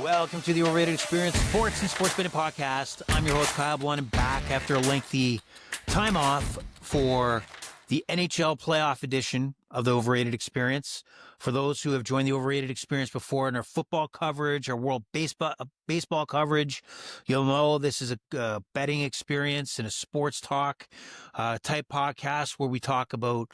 Welcome to the Overrated Experience Sports and Sports Betting Podcast. I'm your host, Kyle Blunt, and back after a lengthy time off for the NHL playoff edition of the Overrated Experience. For those who have joined the Overrated Experience before in our football coverage, our world baseball coverage, you'll know this is a betting experience and a sports talk type podcast where we talk about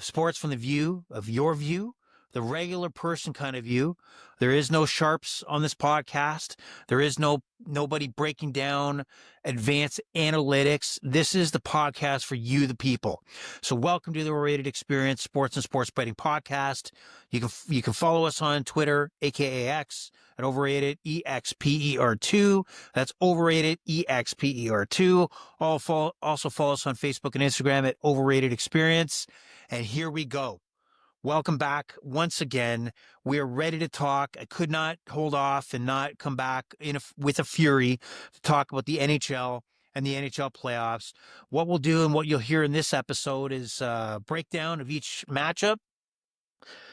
sports from the view of your view, the regular person kind of view. There is no sharps on this podcast. There is nobody breaking down advanced analytics. This is the podcast for you, the people. So welcome to the Overrated Experience Sports and Sports Betting Podcast. You can follow us on Twitter, aka X, at Overrated EXPER2. That's Overrated EXPER2. Also follow us on Facebook and Instagram at Overrated Experience. And here we go. Welcome back once again. We are ready to talk. I could not hold off and not come back with a fury to talk about the NHL and the NHL playoffs. What we'll do and what you'll hear in this episode is a breakdown of each matchup.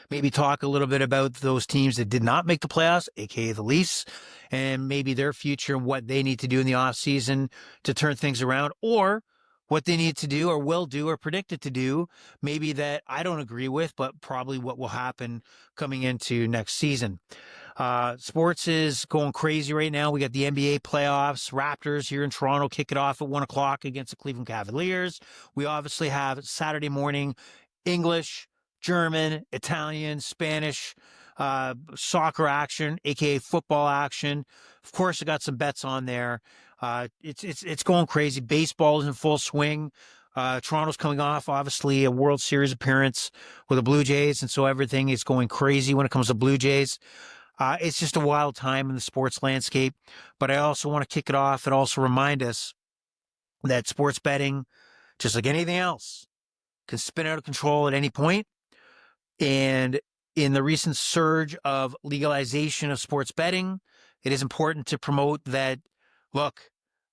Maybe talk a little bit about those teams that did not make the playoffs, aka the Leafs, and maybe their future and what they need to do in the offseason to turn things around, or what they need to do or will do or predicted to do, maybe that I don't agree with, but probably what will happen coming into next season. Sports is going crazy right now. We got the NBA playoffs. Raptors here in Toronto kick it off at 1 o'clock against the Cleveland Cavaliers. We obviously have Saturday morning English, German, Italian, Spanish, soccer action, aka football action. Of course, I got some bets on there. It's going crazy. Baseball is in full swing. Toronto's coming off, obviously, a World Series appearance with the Blue Jays, and so everything is going crazy when it comes to Blue Jays. It's just a wild time in the sports landscape, but I also want to kick it off and also remind us that sports betting, just like anything else, can spin out of control at any point. And in the recent surge of legalization of sports betting, it is important to promote that, look,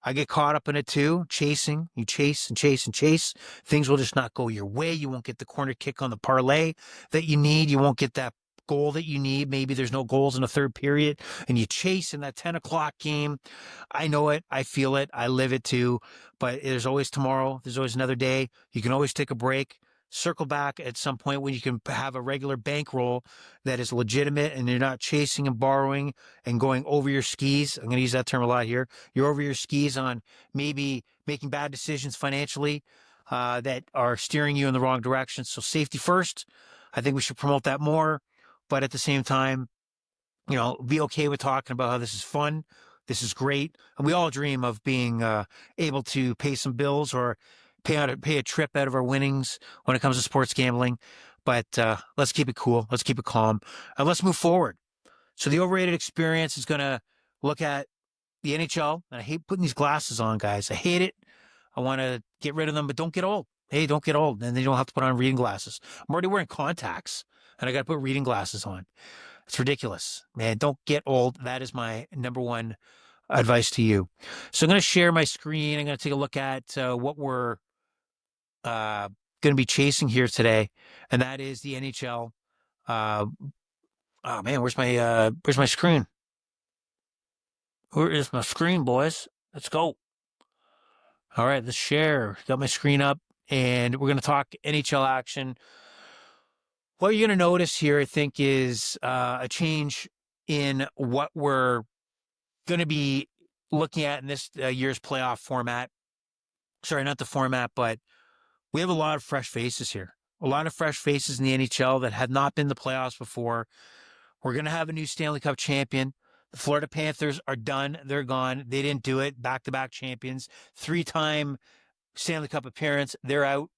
I get caught up in it too, chasing. You chase and chase and chase. Things will just not go your way. You won't get the corner kick on the parlay that you need. You won't get that goal that you need. Maybe there's no goals in the third period, and you chase in that 10 o'clock game. I know it. I feel it. I live it too. But there's always tomorrow. There's always another day. You can always take a break. Circle back at some point when you can have a regular bankroll that is legitimate and you're not chasing and borrowing and going over your skis. I'm going to use that term a lot here. You're over your skis on maybe making bad decisions financially that are steering you in the wrong direction. So safety first. I think we should promote that more. But at the same time, be okay with talking about how this is fun. This is great. And we all dream of being able to pay some bills or pay a trip out of our winnings when it comes to sports gambling. But let's keep it cool. Let's keep it calm. And let's move forward. So the Overrated Experience is going to look at the NHL. And I hate putting these glasses on, guys. I hate it. I want to get rid of them, but don't get old. Hey, don't get old. And then you don't have to put on reading glasses. I'm already wearing contacts, and I got to put reading glasses on. It's ridiculous. Man, don't get old. That is my number one advice to you. So I'm going to share my screen. I'm going to take a look at what we're going to be chasing here today, and that is the NHL. Oh man, where's my screen? Where is my screen, boys? Let's go. All right, let's share. Got my screen up, and we're going to talk NHL action. What you're going to notice here, I think, is a change in what we're going to be looking at in this year's playoff format. Sorry, not the format, but we have a lot of fresh faces here. A lot of fresh faces in the NHL that had not been in the playoffs before. We're going to have a new Stanley Cup champion. The Florida Panthers are done. They're gone. They didn't do it. Back-to-back champions. 3-time Stanley Cup appearance. They're out.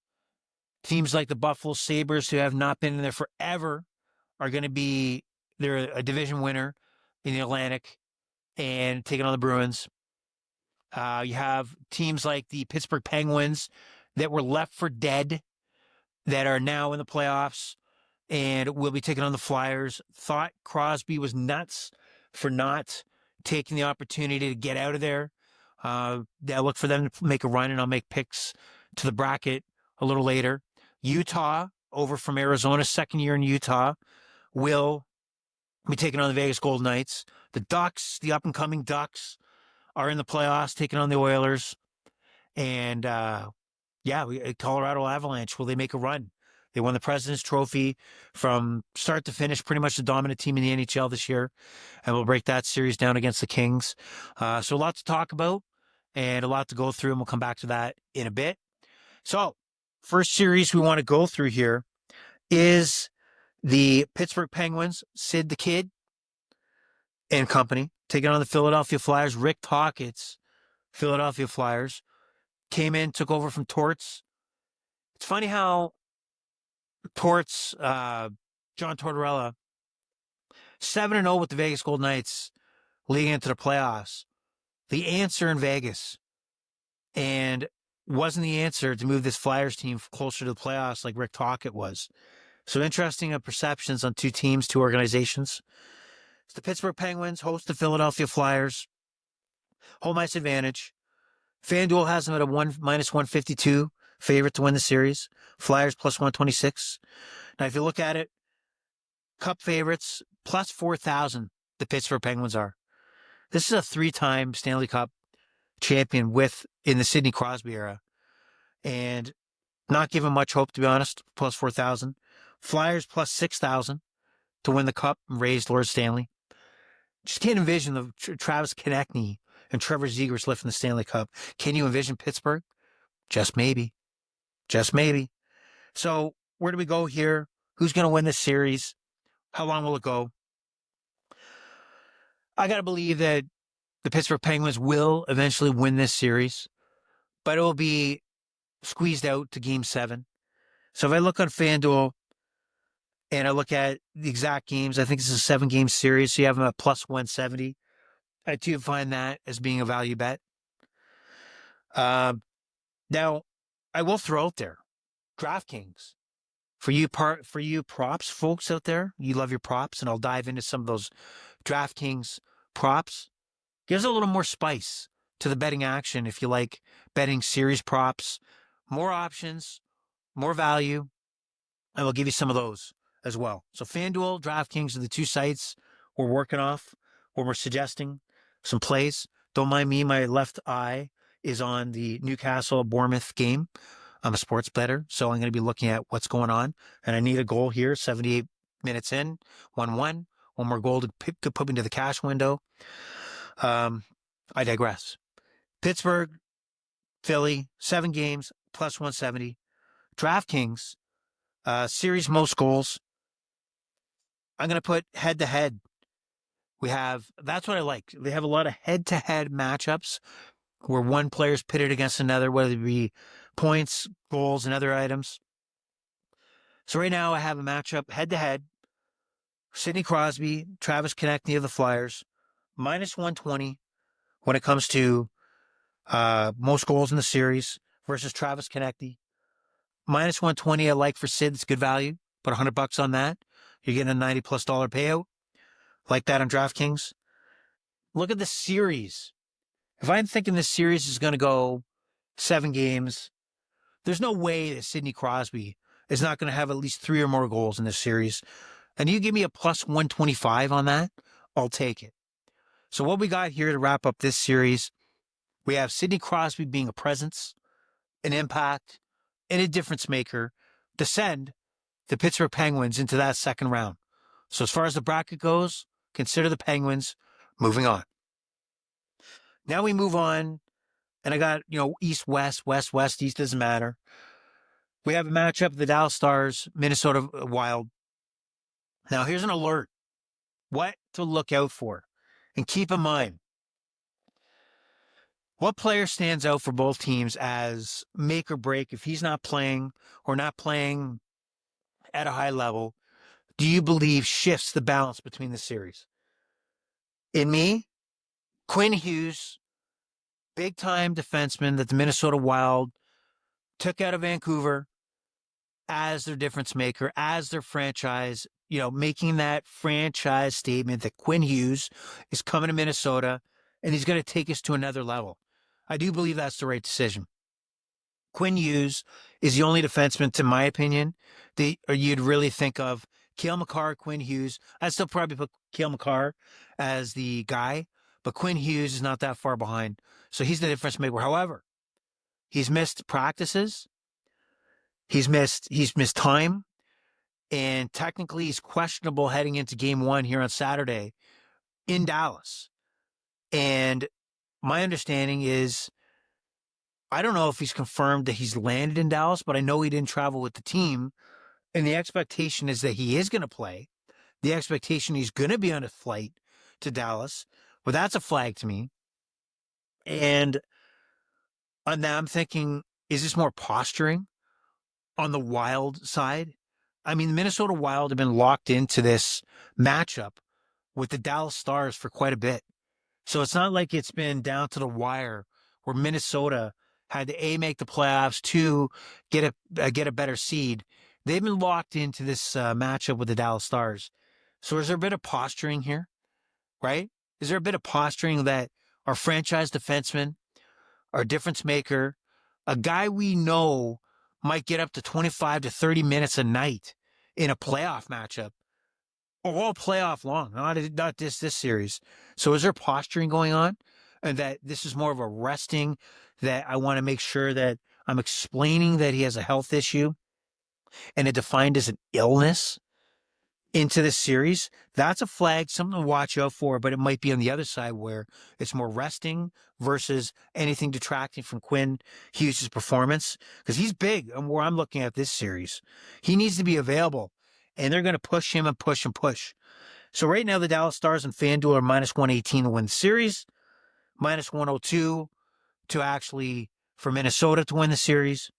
Teams like the Buffalo Sabres, who have not been in there forever, are going to be, they're a division winner in the Atlantic and taking on the Bruins. You have teams like the Pittsburgh Penguins that were left for dead that are now in the playoffs and will be taking on the Flyers. Thought Crosby was nuts for not taking the opportunity to get out of there. I look for them to make a run, and I'll make picks to the bracket a little later. Utah, over from Arizona, second year in Utah, will Be taking on the Vegas Golden Knights. The Ducks, the up-and-coming Ducks, are in the playoffs, taking on the Oilers. And, Colorado Avalanche, will they make a run? They won the President's Trophy from start to finish, pretty much the dominant team in the NHL this year. And we'll break that series down against the Kings. So a lot to talk about and a lot to go through, and we'll come back to that in a bit. So, first series we want to go through here is the Pittsburgh Penguins, Sid the Kid and company, taking on the Philadelphia Flyers. Rick Tockett's Philadelphia Flyers came in, took over from Torts. It's funny how Torts, John Tortorella, 7-0 with the Vegas Golden Knights leading into the playoffs. The answer in Vegas, and wasn't the answer to move this Flyers team closer to the playoffs like Rick Tocchet was. So interesting perceptions on two teams, two organizations. It's the Pittsburgh Penguins host the Philadelphia Flyers. Home ice advantage. FanDuel has them at a minus 152 favorite to win the series. Flyers plus 126. Now, if you look at it, Cup favorites plus 4,000. The Pittsburgh Penguins are. This is a 3-time Stanley Cup champion in the Sidney Crosby era, and not given much hope, to be honest. Plus 4,000. Flyers plus 6,000 to win the Cup and raise Lord Stanley. Just can't envision the Travis Konechny and Trevor Zegras lifting the Stanley Cup. Can you envision Pittsburgh? Just maybe. Just maybe. So where do we go here? Who's going to win this series? How long will it go? I got to believe that the Pittsburgh Penguins will eventually win this series, but it will be squeezed out to Game 7. So if I look on FanDuel and I look at the exact games, I think this is a 7-game series, so you have them at plus 170. I do find that as being a value bet. Now, I will throw out there, DraftKings. For you props folks out there, you love your props, and I'll dive into some of those DraftKings props. Gives a little more spice to the betting action if you like betting series props. More options, more value, and we'll give you some of those as well. So FanDuel, DraftKings are the two sites we're working off where we're suggesting some plays. Don't mind me, my left eye is on the Newcastle-Bournemouth game. I'm a sports bettor, so I'm going to be looking at what's going on. And I need a goal here, 78 minutes in, 1-1. One more goal to put me into the cash window. I digress. Pittsburgh, Philly, 7 games, plus 170. DraftKings, series most goals. I'm going to put head-to-head. That's what I like. They have a lot of head-to-head matchups where one player's pitted against another, whether it be points, goals, and other items. So right now I have a matchup head-to-head. Sidney Crosby, Travis Konechny of the Flyers, minus 120 when it comes to most goals in the series versus Travis Konechny. Minus 120 I like for Sid. It's good value. Put $100 on that. You're getting a $90+ payout. Like that on DraftKings. Look at the series. If I'm thinking this series is going to go 7 games, there's no way that Sidney Crosby is not going to have at least 3 or more goals in this series. And you give me a plus 125 on that, I'll take it. So what we got here to wrap up this series, we have Sidney Crosby being a presence, an impact, and a difference maker to send the Pittsburgh Penguins into that second round. So as far as the bracket goes, consider the Penguins moving on. Now we move on, and I got, East, West, West, West, East, doesn't matter. We have a matchup of the Dallas Stars, Minnesota Wild. Now here's an alert. What to look out for. And keep in mind, what player stands out for both teams as make or break if he's not playing or not playing at a high level, do you believe shifts the balance between the series? In me, Quinn Hughes, big-time defenseman that the Minnesota Wild took out of Vancouver as their difference maker, as their franchise, making that franchise statement that Quinn Hughes is coming to Minnesota and he's going to take us to another level. I do believe that's the right decision. Quinn Hughes is the only defenseman, to my opinion, that you'd really think of Cale Makar, Quinn Hughes. I'd still probably put Cale Makar as the guy, but Quinn Hughes is not that far behind. So he's the difference maker. However, he's missed practices. He's missed time. And technically he's questionable heading into game 1 here on Saturday in Dallas. And my understanding is, I don't know if he's confirmed that he's landed in Dallas, but I know he didn't travel with the team. And the expectation is that he is going to play. The expectation he's going to be on a flight to Dallas. Well, that's a flag to me. And now I'm thinking, is this more posturing on the Wild side? I mean, the Minnesota Wild have been locked into this matchup with the Dallas Stars for quite a bit. So it's not like it's been down to the wire where Minnesota had to A, make the playoffs, 2, get a better seed. They've been locked into this matchup with the Dallas Stars. So is there a bit of posturing here, right? Is there a bit of posturing that our franchise defenseman, our difference maker, a guy we know might get up to 25 to 30 minutes a night in a playoff matchup, all playoff long, not this series. So is there posturing going on? And that this is more of a resting, that I want to make sure that I'm explaining that he has a health issue and it defined as an illness into this series? That's a flag, something to watch out for, but it might be on the other side where it's more resting versus anything detracting from Quinn Hughes' performance, because he's big and where I'm looking at this series. He needs to be available, and they're going to push him and push and push. So right now, the Dallas Stars and FanDuel are minus 118 to win the series, minus 102 to actually for Minnesota to win the series.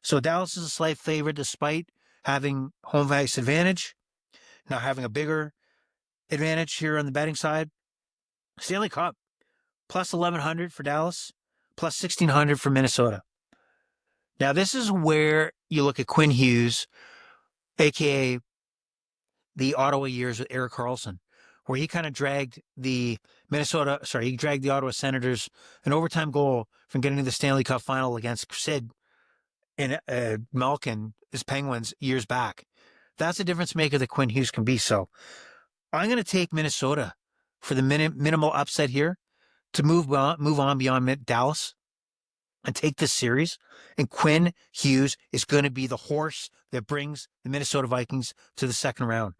So Dallas is a slight favorite despite having home ice advantage, now having a bigger advantage here on the betting side. Stanley Cup, plus 1,100 for Dallas, plus 1,600 for Minnesota. Now, this is where you look at Quinn Hughes, a.k.a. the Ottawa years with Erik Karlsson, where he kind of dragged the Ottawa Senators an overtime goal from getting to the Stanley Cup final against Sid and Malkin, his Penguins, years back. That's the difference maker that Quinn Hughes can be. So I'm going to take Minnesota for the minimal upset here to move on beyond Dallas and take this series. And Quinn Hughes is going to be the horse that brings the Minnesota Vikings to the second round.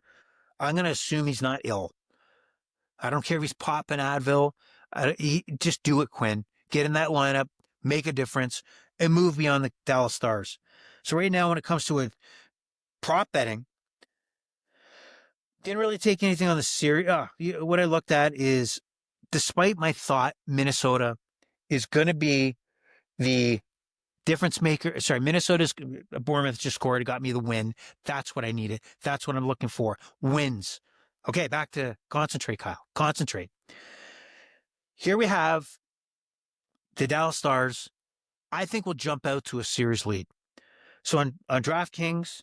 I'm going to assume he's not ill. I don't care if he's popping Advil. Just do it, Quinn. Get in that lineup, make a difference, and move beyond the Dallas Stars. So right now, when it comes to a prop betting, didn't really take anything on the series. What I looked at is, despite my thought, Minnesota is going to be the difference maker. Sorry, Bournemouth just scored. It got me the win. That's what I needed. That's what I'm looking for. Wins. Okay, back to concentrate, Kyle. Concentrate. Here we have the Dallas Stars. I think will jump out to a series lead. So on DraftKings,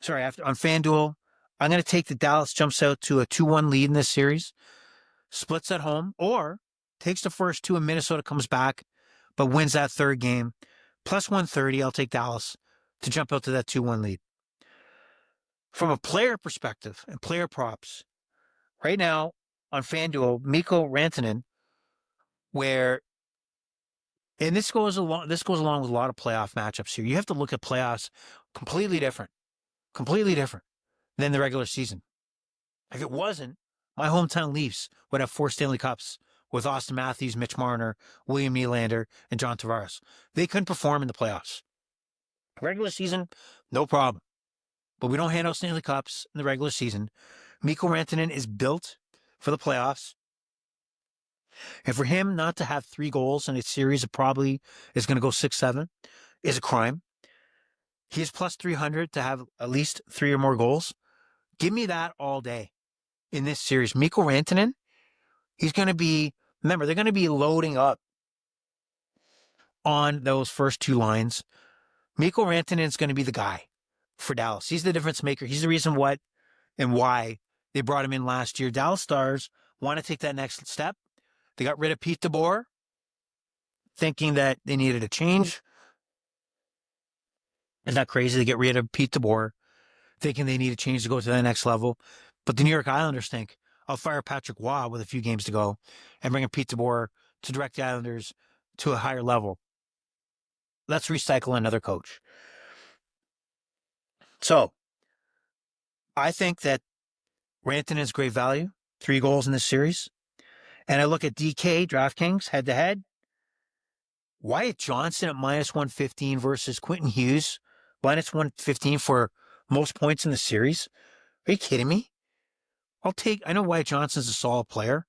on FanDuel, I'm going to take the Dallas jumps out to a 2-1 lead in this series, splits at home, or takes the first 2 and Minnesota comes back, but wins that third game. Plus 130, I'll take Dallas to jump out to that 2-1 lead. From a player perspective and player props, right now on FanDuel, Mikko Rantanen, and this goes along with a lot of playoff matchups here. You have to look at playoffs completely different than the regular season. If it wasn't, my hometown Leafs would have 4 Stanley Cups with Austin Matthews, Mitch Marner, William Nylander, and John Tavares. They couldn't perform in the playoffs. Regular season, no problem. But we don't hand out Stanley Cups in the regular season. Mikko Rantanen is built for the playoffs. And for him not to have 3 goals in a series that probably is going to go 6-7 is a crime. He's plus 300 to have at least 3 or more goals. Give me that all day in this series. Mikko Rantanen, he's going to be, remember, they're going to be loading up on those first 2 lines. Mikko Rantanen is going to be the guy for Dallas. He's the difference maker. He's the reason what and why they brought him in last year. Dallas Stars want to take that next step. They got rid of Pete DeBoer, thinking that they needed a change. It's not crazy to get rid of Pete DeBoer. thinking they need a change to go to the next level. But the New York Islanders think, I'll fire Patrick Waugh with a few games to go and bring in Pete DeBoer to direct the Islanders to a higher level. Let's recycle another coach. So, I think that Rantanen is great value, 3 goals in this series. And I look at DK, DraftKings, head-to-head. Wyatt Johnson at minus 115 versus Quentin Hughes, minus 115 for most points in the series. Are you kidding me? I know Wyatt Johnson's a solid player,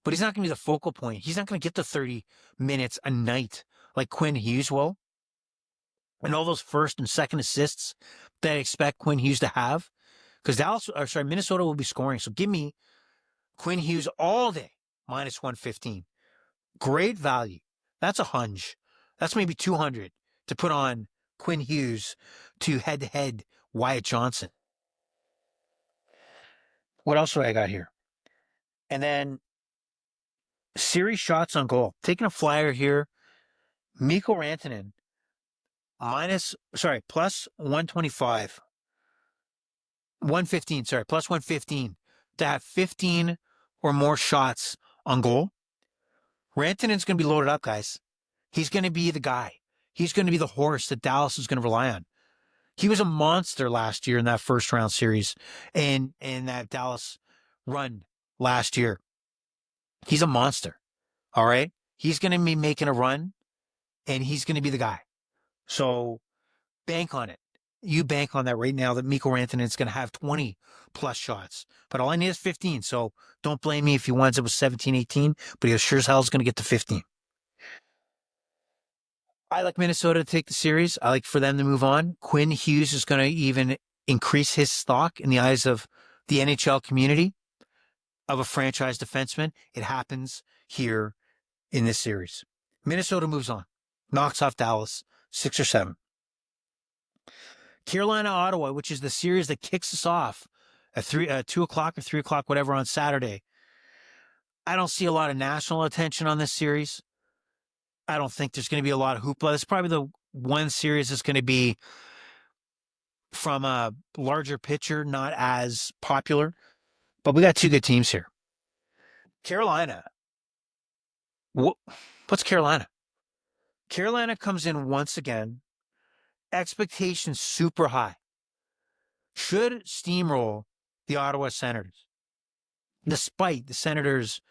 but he's not going to be the focal point. He's not going to get the 30 minutes a night like Quinn Hughes will. And all those first and second assists that I expect Quinn Hughes to have. Because Minnesota will be scoring. So give me Quinn Hughes all day, minus 115. Great value. That's a hunch. That's maybe 200 to put on Quinn Hughes to head-to-head Wyatt Johnson. What else do I got here? And then series shots on goal. Taking a flyer here. Mikko Rantanen, plus 125. 115, plus 115 to have 15 or more shots on goal. Rantanen's going to be loaded up, guys. He's going to be the guy. He's going to be the horse that Dallas is going to rely on. He was a monster last year in that first round series and in that Dallas run last year. He's a monster. All right. He's going to be making a run and he's going to be the guy. So bank on it. You bank on that right now that Mikko Rantanen is going to have 20 plus shots. But all I need is 15. So don't blame me if he winds up with 17, 18, but he sure as hell is going to get to 15. I like Minnesota to take the series. I like for them to move on. Quinn Hughes is going to even increase his stock in the eyes of the NHL community of a franchise defenseman. It happens here in this series. Minnesota moves on. Knocks off Dallas 6 or 7. Carolina, Ottawa, which is the series that kicks us off at 2 o'clock or 3 o'clock, whatever, on Saturday. I don't see a lot of national attention on this series. I don't think there's going to be a lot of hoopla. It's probably the one series that's going to be from a larger picture, not as popular. But we got 2 good teams here. Carolina. What's Carolina? Carolina comes in once again. Expectations super high. Should steamroll the Ottawa Senators. Despite the Senators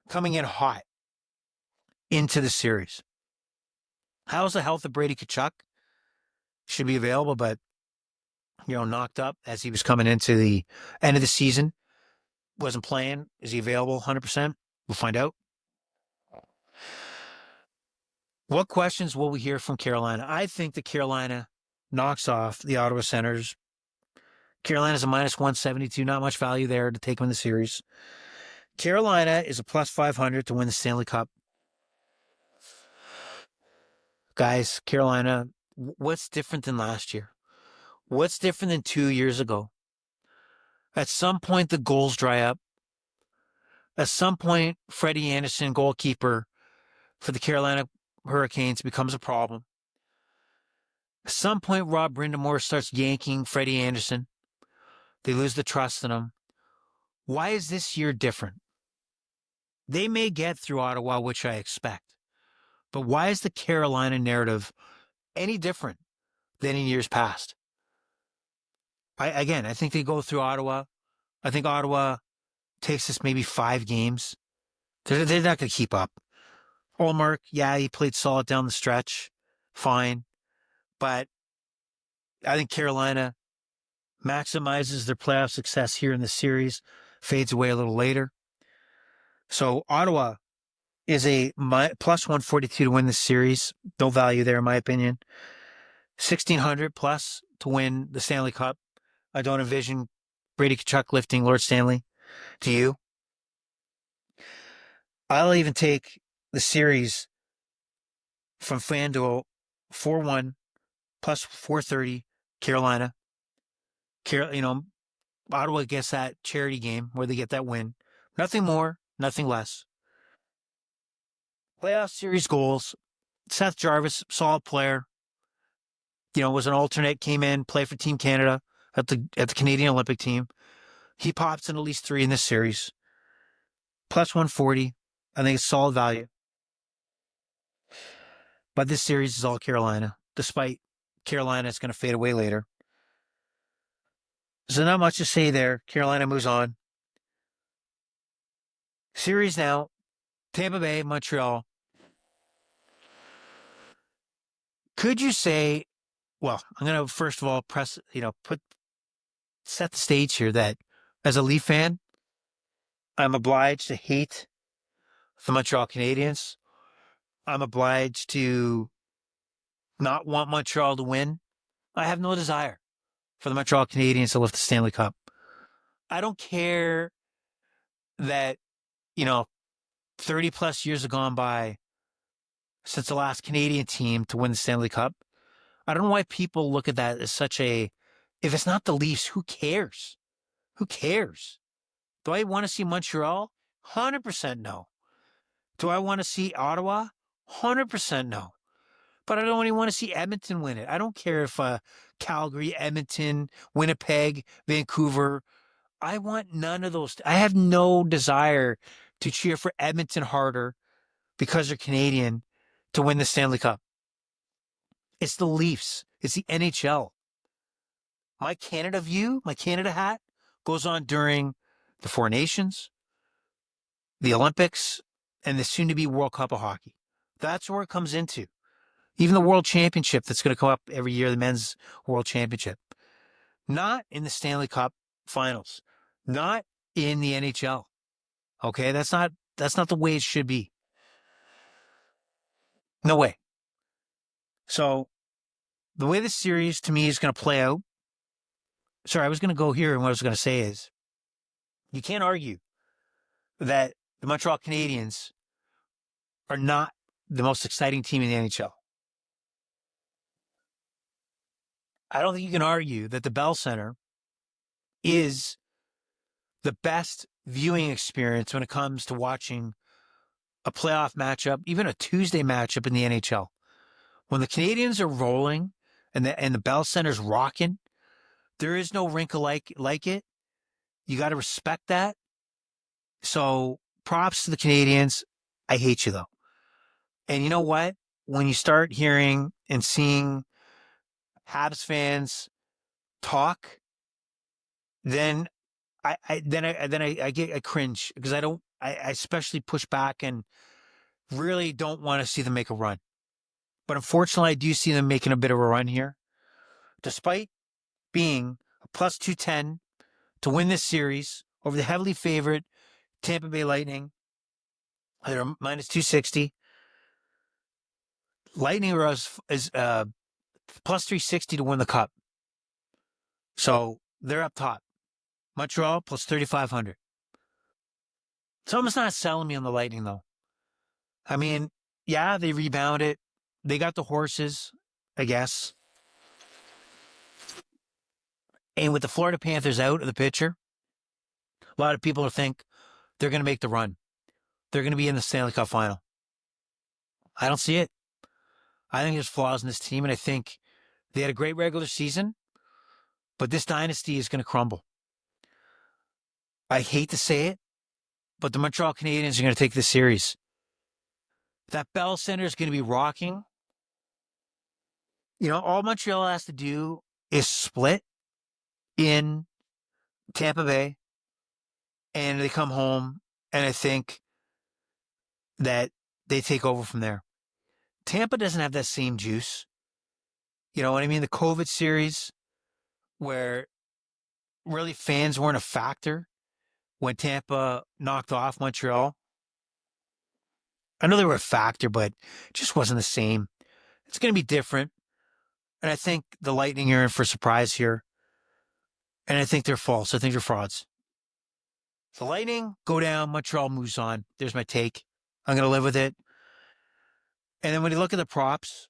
coming in hot into the series. How's the health of Brady Tkachuk? Should be available, but, knocked up as he was coming into the end of the season. Wasn't playing. Is he available 100%? We'll find out. What questions will we hear from Carolina? I think that Carolina knocks off the Ottawa Senators. Carolina's a minus 172. Not much value there to take them in the series. Carolina is a plus 500 to win the Stanley Cup. Guys, Carolina, what's different than last year? What's different than 2 years ago? At some point, the goals dry up. At some point, Freddie Anderson, goalkeeper for the Carolina Hurricanes, becomes a problem. At some point, Rob Brindamore starts yanking Freddie Anderson. They lose the trust in him. Why is this year different? They may get through Ottawa, which I expect. But why is the Carolina narrative any different than in years past? I think they go through Ottawa. I think Ottawa takes us maybe 5 games. They're not going to keep up. Ullmark, yeah, he played solid down the stretch. Fine. But I think Carolina maximizes their playoff success here in the series, fades away a little later. So Ottawa is a plus 142 to win this series. No value there, in my opinion. 1,600 plus to win the Stanley Cup. I don't envision Brady Tkachuk lifting Lord Stanley. Do you? I'll even take the series from FanDuel 4-1 plus 430 Carolina. Ottawa gets that charity game where they get that win. Nothing more, nothing less. Playoff series goals. Seth Jarvis, solid player. Was an alternate, came in, played for Team Canada at the Canadian Olympic team. He pops in at least 3 in this series. Plus 140. I think it's solid value. But this series is all Carolina, despite Carolina is going to fade away later. So not much to say there. Carolina moves on. Series now, Tampa Bay, Montreal. Could you say, well, I'm going to first of all set the stage here that as a Leaf fan, I'm obliged to hate the Montreal Canadiens. I'm obliged to not want Montreal to win. I have no desire for the Montreal Canadiens to lift the Stanley Cup. I don't care that, 30 plus years have gone by since the last Canadian team to win the Stanley Cup. I don't know why people look at that as such if it's not the Leafs, who cares? Who cares? Do I want to see Montreal? 100% no. Do I want to see Ottawa? 100% no. But I don't even want to see Edmonton win it. I don't care if Calgary, Edmonton, Winnipeg, Vancouver. I want none of those. I have no desire to cheer for Edmonton harder because they're Canadian to win the Stanley Cup. It's the Leafs. It's the NHL. My Canada view, my Canada hat, goes on during the Four Nations, the Olympics, and the soon-to-be World Cup of Hockey. That's where it comes into. Even the World Championship that's going to come up every year, the Men's World Championship. Not in the Stanley Cup Finals. Not in the NHL. Okay, that's not the way it should be. No way. So, the way this series to me is going to play out. Sorry, I was going to go here, and what I was going to say is, you can't argue that the Montreal Canadiens are not the most exciting team in the NHL. I don't think you can argue that the Bell Center is the best viewing experience when it comes to watching a playoff matchup, even a Tuesday matchup in the NHL. When the Canadiens are rolling and the Bell Center's rocking, there is no wrinkle like it. You got to respect that. So props to the Canadiens. I hate you though. And you know what? When you start hearing and seeing Habs fans talk, then I cringe because I especially push back and really don't want to see them make a run. But unfortunately, I do see them making a bit of a run here. Despite being a plus 210 to win this series over the heavily favored Tampa Bay Lightning, they're minus 260. Lightning is plus 360 to win the Cup. So they're up top. Montreal plus 3,500. Someone's not selling me on the Lightning, though. I mean, yeah, they rebounded. They got the horses, I guess. And with the Florida Panthers out of the picture, a lot of people think they're going to make the run. They're going to be in the Stanley Cup final. I don't see it. I think there's flaws in this team, and I think they had a great regular season, but this dynasty is going to crumble. I hate to say it, but the Montreal Canadiens are going to take this series. That Bell Center is going to be rocking. All Montreal has to do is split in Tampa Bay, and they come home, and I think that they take over from there. Tampa doesn't have that same juice. You know what I mean? The COVID series, where really fans weren't a factor when Tampa knocked off Montreal. I know they were a factor, but it just wasn't the same. It's going to be different. And I think the Lightning are in for a surprise here. And I think they're false. I think they're frauds. The Lightning go down, Montreal moves on. There's my take. I'm going to live with it. And then when you look at the props,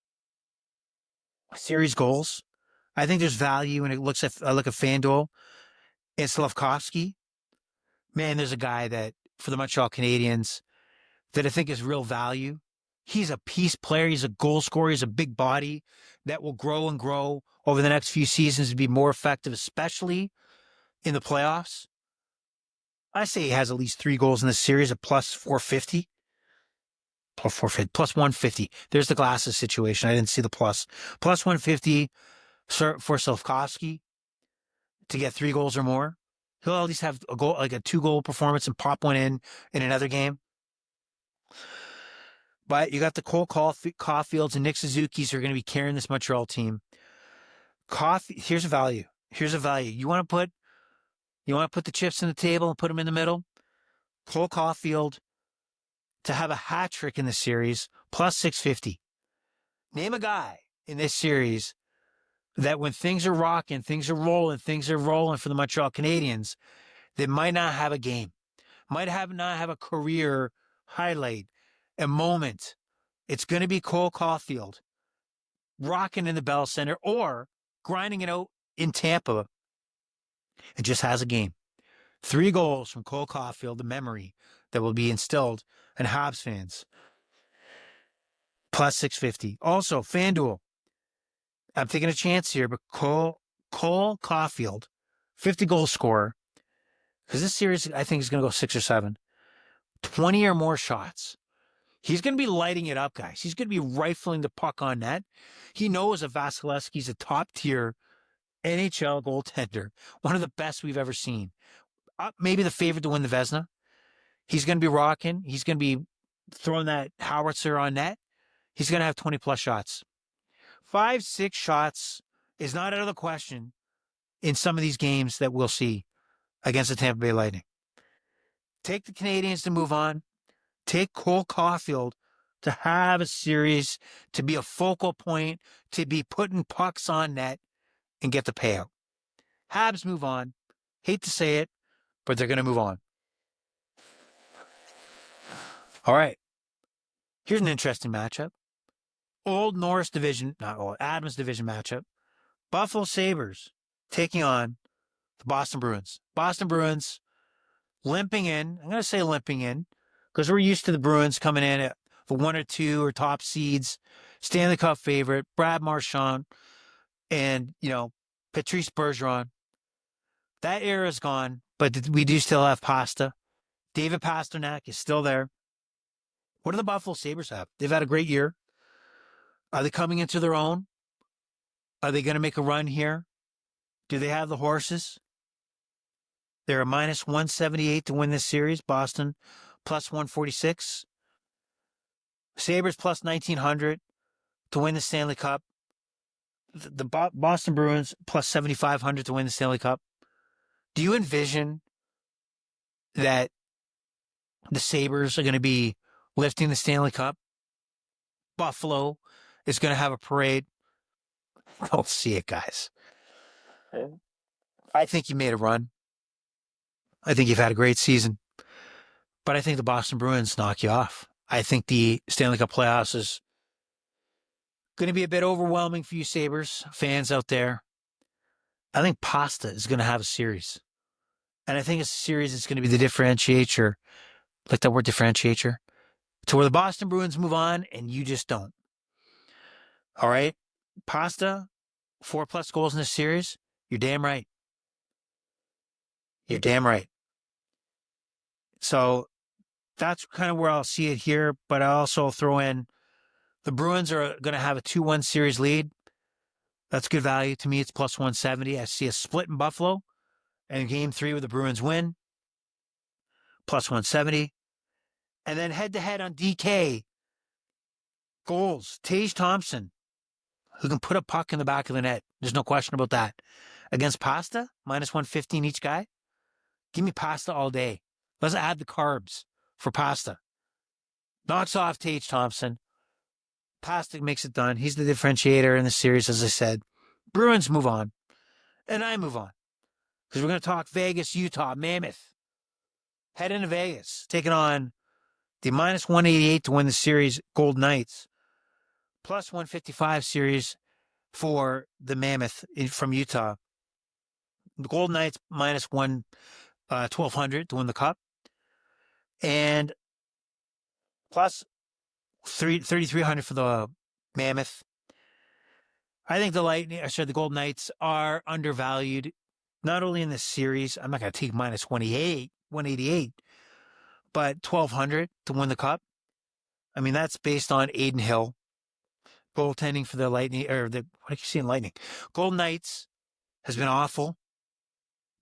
series goals, I think there's value. And I look at FanDuel and Slavkovsky. Man, there's a guy that, for the Montreal Canadiens, that I think is real value He's a piece player. He's a goal scorer. He's a big body that will grow and grow over the next few seasons to be more effective, especially in the playoffs. I say he has at least 3 goals in this series, a plus 450. Plus 150. There's the glasses situation. I didn't see the plus. Plus 150 for Slavkovsky to get 3 goals or more. He'll at least have a goal, like a 2-goal performance and pop one in another game. But you got the Cole Caulfields and Nick Suzuki's who are going to be carrying this Montreal team. Here's a value. You want to put the chips on the table and put them in the middle? Cole Caulfield to have a hat trick in the series, plus 650. Name a guy in this series that when things are rocking, things are rolling for the Montreal Canadiens, they might not have a game, not have a career highlight, a moment. It's going to be Cole Caulfield rocking in the Bell Center or grinding it out in Tampa and just has a game. 3 goals from Cole Caulfield, the memory that will be instilled in Habs fans. Plus 650. Also, FanDuel. I'm taking a chance here, but Cole Caulfield, 50-goal scorer, because this series, I think, is going to go 6 or 7. 20 or more shots. He's going to be lighting it up, guys. He's going to be rifling the puck on net. He knows that Vasilevsky's a top-tier NHL goaltender, one of the best we've ever seen. Maybe the favorite to win the Vezina. He's going to be rocking. He's going to be throwing that howitzer on net. He's going to have 20-plus shots. 5-6 shots is not out of the question in some of these games that we'll see against the Tampa Bay Lightning. Take the Canadiens to move on. Take Cole Caulfield to have a series, to be a focal point, to be putting pucks on net and get the payout. Habs move on. Hate to say it, but they're going to move on. All right. Here's an interesting matchup. Old Norris division, not old, Adams division matchup. Buffalo Sabres taking on the Boston Bruins. Boston Bruins limping in. I'm going to say limping in because we're used to the Bruins coming in at the 1 or 2 or top seeds. Stanley Cup favorite, Brad Marchand, and, Patrice Bergeron. That era is gone, but we do still have Pasta. David Pasternak is still there. What do the Buffalo Sabres have? They've had a great year. Are they coming into their own? Are they going to make a run here? Do they have the horses? They're a minus 178 to win this series. Boston plus 146. Sabres plus 1900 to win the Stanley Cup. The Boston Bruins plus 7,500 to win the Stanley Cup. Do you envision that the Sabres are going to be lifting the Stanley Cup? Buffalo is going to have a parade. I don't see it, guys. I think you made a run. I think you've had a great season. But I think the Boston Bruins knock you off. I think the Stanley Cup Playoffs is going to be a bit overwhelming for you Sabres fans out there. I think Pasta is going to have a series. And I think it's a series that's going to be the differentiator. Like that word differentiator. To where the Boston Bruins move on and you just don't. All right? Pasta, 4+ goals in this series. You're damn right. You're damn right. So that's kind of where I'll see it here. But I also throw in the Bruins are going to have a 2-1 series lead. That's good value to me. It's plus 170. I see a split in Buffalo. And game 3 where the Bruins win. Plus 170. And then head-to-head on DK. Goals. Tage Thompson, who can put a puck in the back of the net. There's no question about that. Against Pasta, minus 115 each guy. Give me Pasta all day. Let's add the carbs for Pasta. Knocks off Tage Thompson. Pasta makes it done. He's the differentiator in the series, as I said. Bruins move on. And I move on. Because we're going to talk Vegas, Utah, Mammoth. Head into Vegas. Taking on the minus 188 to win the series, Gold Knights. Plus 155 series for the Mammoth from Utah. The Gold Knights minus 1,200 to win the cup. And plus 3,300 for the Mammoth. I think the Golden Knights are undervalued, not only in this series. I'm not going to take minus 188, but 1,200 to win the cup. I mean, that's based on Aiden Hill goaltending for the Lightning, or the, what did you see in Lightning? Golden Knights has been awful,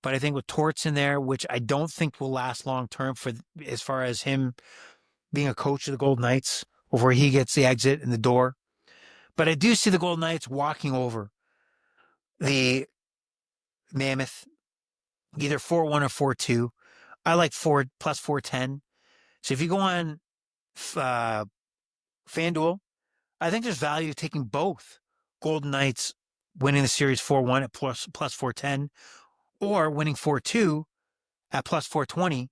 but I think with Torts in there, which I don't think will last long term for as far as him being a coach of the Golden Knights, before he gets the exit in the door. But I do see the Golden Knights walking over the Mammoth, either 4-1 or 4-2. I like 4 plus 410. So if you go on FanDuel, I think there's value taking both Golden Knights winning the series 4-1 at plus 410, or winning 4-2 at plus 420.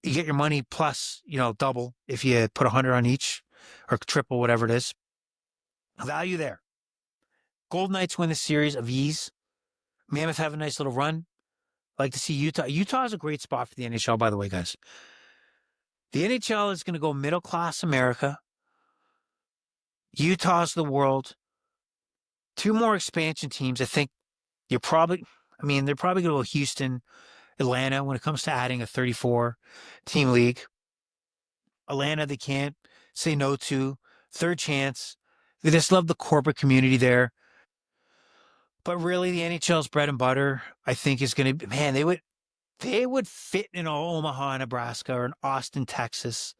You get your money plus, double if you put 100 on each, or triple, whatever it is. Value there. Golden Knights win the series of ease. Mammoth have a nice little run. Like to see Utah. Utah is a great spot for the NHL, by the way, guys. The NHL is going to go middle class America. Utah's the world. 2 more expansion teams. I think they're probably going to go Houston, Atlanta when it comes to adding a 34-team league. Atlanta, they can't say no to. Third chance. They just love the corporate community there. But really, the NHL's bread and butter, I think, is going to be, man, they would fit in Omaha, Nebraska, or in Austin, Texas,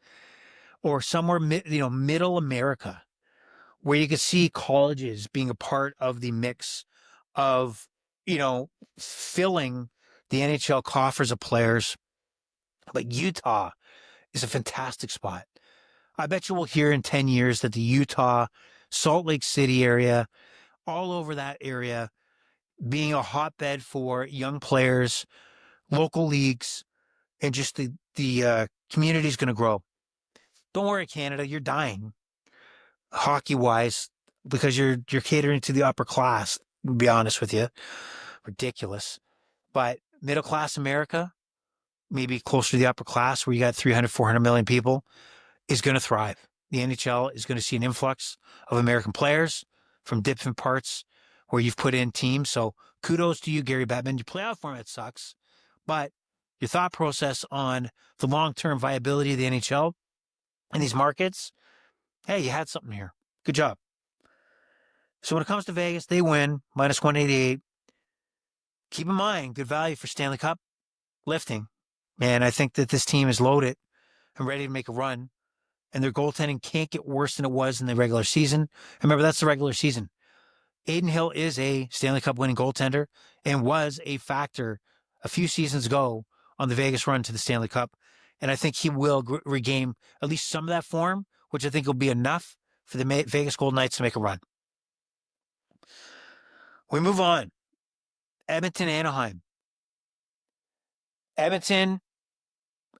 or somewhere, middle America, where you could see colleges being a part of the mix of, filling the NHL coffers of players. But Utah is a fantastic spot. I bet you we'll hear in 10 years that the Utah, Salt Lake City area, all over that area, being a hotbed for young players, local leagues, and just the community is going to grow. Don't worry, Canada, you're dying hockey-wise because you're catering to the upper class, to be honest with you. Ridiculous. But middle-class America, maybe closer to the upper class where you got 300, 400 million people, is going to thrive. The NHL is going to see an influx of American players from different parts where you've put in teams. So kudos to you, Gary Bettman. Your playoff format sucks, but your thought process on the long-term viability of the NHL and these markets, hey, you had something here. Good job. So when it comes to Vegas, they win, minus 188. Keep in mind, good value for Stanley Cup lifting. And I think that this team is loaded and ready to make a run. And their goaltending can't get worse than it was in the regular season. Remember, that's the regular season. Aiden Hill is a Stanley Cup winning goaltender and was a factor a few seasons ago on the Vegas run to the Stanley Cup. And I think he will regain at least some of that form, which I think will be enough for the Vegas Golden Knights to make a run. We move on. Edmonton, Anaheim. Edmonton,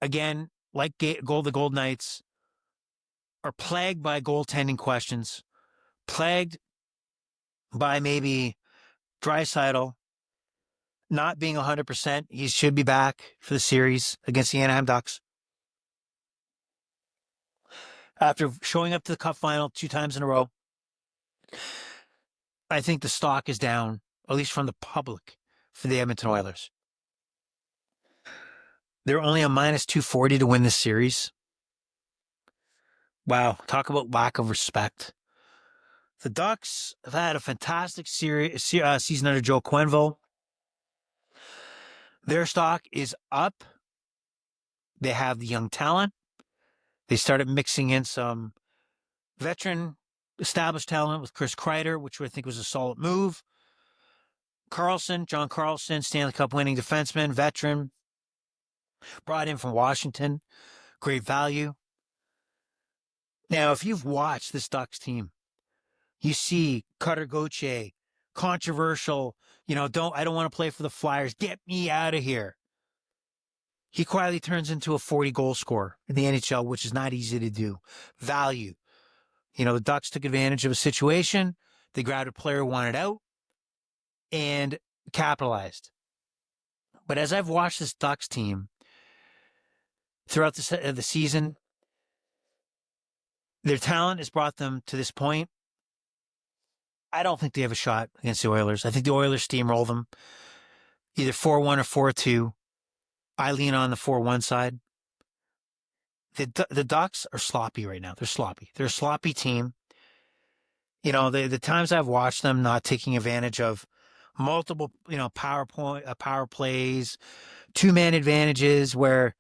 again, like the Golden Knights, are plagued by goaltending questions, plagued by maybe Draisaitl not being 100%. He should be back for the series against the Anaheim Ducks. After showing up to the Cup final 2 times in a row, I think the stock is down, at least from the public, for the Edmonton Oilers. They're only a minus 240 to win this series. Wow, talk about lack of respect. The Ducks have had a fantastic season under Joe Quenneville. Their stock is up. They have the young talent. They started mixing in some veteran established talent with Chris Kreider, which I think was a solid move. John Carlson, Stanley Cup winning defenseman, veteran, brought in from Washington. Great value. Now, if you've watched this Ducks team, you see Cutter Gauthier, controversial, I don't want to play for the Flyers. Get me out of here. He quietly turns into a 40-goal scorer in the NHL, which is not easy to do. Value. The Ducks took advantage of a situation. They grabbed a player who wanted out and capitalized. But as I've watched this Ducks team throughout the season, Their talent has brought them to this point. I don't think they have a shot against the Oilers. I think the Oilers steamroll them either 4-1 or 4-2. I lean on the 4-1 side. The Ducks are sloppy right now. They're sloppy. They're a sloppy team. You know, the times I've watched them not taking advantage of multiple, power plays, 2-man advantages where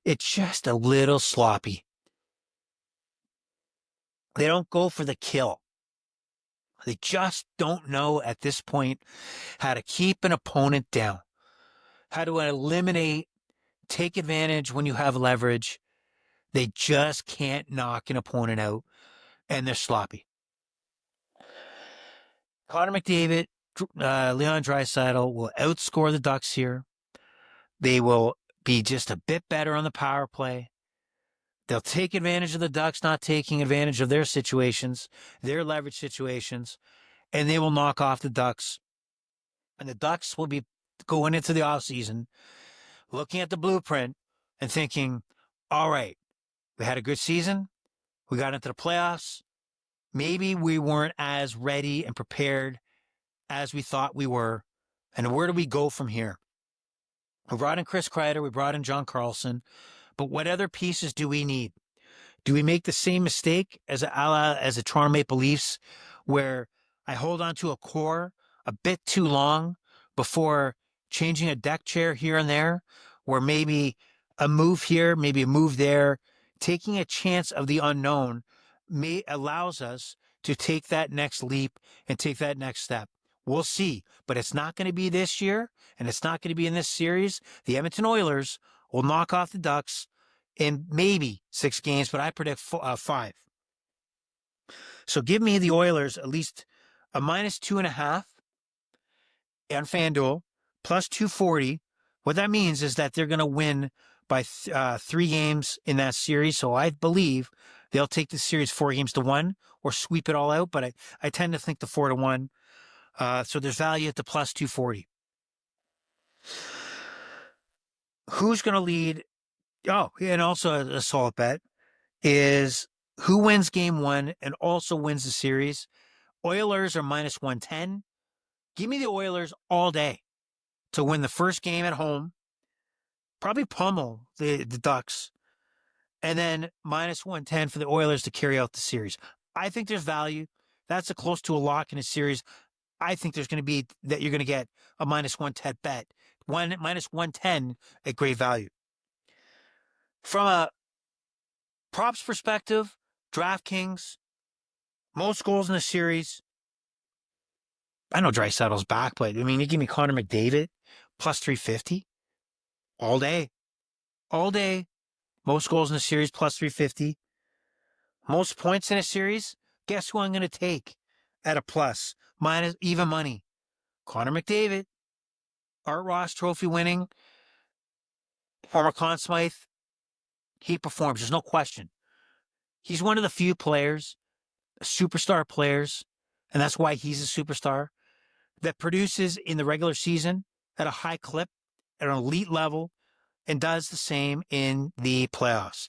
it's just a little sloppy. They don't go for the kill. They just don't know at this point how to keep an opponent down, how to eliminate, take advantage when you have leverage. They just can't knock an opponent out, and they're sloppy. Connor McDavid, Leon Draisaitl will outscore the Ducks here. They will be just a bit better on the power play. They'll take advantage of the Ducks not taking advantage of their situations, their leverage situations, and they will knock off the Ducks. And the Ducks will be going into the offseason, looking at the blueprint and thinking, all right, we had a good season. We got into the playoffs. Maybe we weren't as ready and prepared as we thought we were. And where do we go from here? We brought in Chris Kreider. We brought in John Carlson. But what other pieces do we need? Do we make the same mistake as a Toronto Maple Leafs, where I hold on to a core a bit too long before changing a deck chair here and there, where maybe a move here, maybe a move there, taking a chance of the unknown allows us to take that next leap and take that next step. We'll see, but it's not going to be this year, and it's not going to be in this series. The Edmonton Oilers will knock off the Ducks in maybe 6 games, but I predict 5. So give me the Oilers at least a -2.5 on FanDuel, plus 240. What that means is that they're going to win by 3 games in that series. So I believe they'll take the series 4-1 or sweep it all out. But I tend to think the 4-1. So there's value at the plus 240. Who's going to lead? Oh, and also a solid bet is who wins game 1 and also wins the series. Oilers are -110. Give me the Oilers all day to win the first game at home. Probably pummel the Ducks. And then -110 for the Oilers to carry out the series. I think there's value. That's close to a lock in a series. I think there's going to be that you're going to get a -110 bet. -110 at great value. From a props perspective, DraftKings, most goals in the series. I know Draisaitl's back, but I mean, you give me Connor McDavid plus 350 all day. All day. Most goals in the series plus 350. Most points in a series. Guess who I'm going to take at a plus? Minus even money. Connor McDavid. Art Ross trophy winning. Former Conn Smythe. He performs. There's no question. He's one of the few players, superstar players, and that's why he's a superstar, that produces in the regular season at a high clip, at an elite level, and does the same in the playoffs.